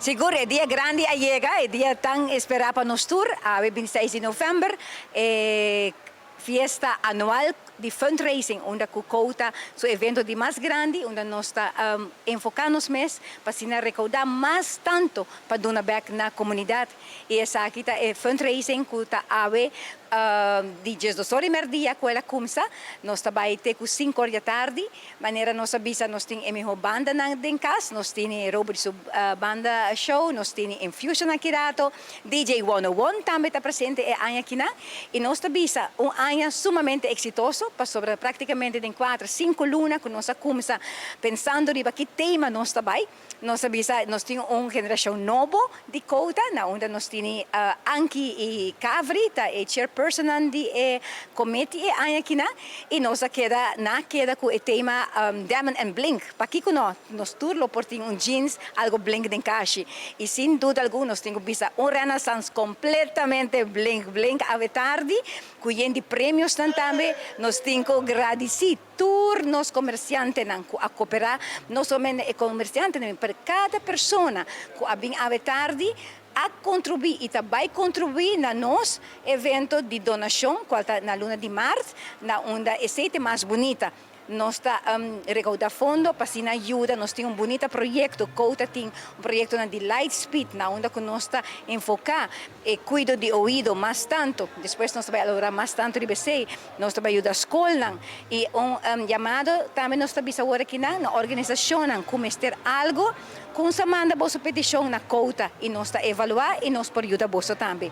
Siguro, é dia grande a chega, é dia tão esperado para nós tour, a 26 de novembro, é fiesta anual de fundraising, onde a Cocota, o evento de mais grande, onde nós está enfocando mais para se recaudar mais tanto para donar back na comunidade. E essa aqui é fundraising que está a ver di 12 dia que ela começa, nós trabalhamos até 5 horas da tarde, maneira nós avisa, nós temos a banda em casa, nós temos Robert banda show, nós temos Infusion aqui rato, DJ 101 também está presente aqui na, e nós avisa ano sumamente exitoso, para sobre praticamente em 4, 5 lunas que nós começa pensando em que tema nós trabalhamos. Nós avisa, nós temos uma geração nova de Cota, onde nós temos Anki Cavrita, e chairperson de committee aqui na, e nós queda com o tema Diamond and Blink. Para que nós turlo por jeans, algo blink de caixa. E sem dúvida alguma, nós temos visa renaissance completamente blink a tarde, com prêmios também, nós temos agradecer todos os comerciantes a cooperar, não somente comerciantes, mas para cada pessoa que vem a tarde, a contribuir e também contribuir na nosso evento de donação, que está na luna de março, na onda é mais bonita. Nós estamos recaudando fundo para se ajuda, nós temos bonito projeto, Cota tem projeto de Lightspeed, na onda que nós estamos enfocar e cuido de ouvido mais tanto, depois nós vamos elaborar mais tanto de BC, nós vamos ajudar a escola e chamado também nós estamos agora aqui na organização, como ter algo, com se manda a petição na Cota e nós estamos evaluar e nós podemos ajudar também.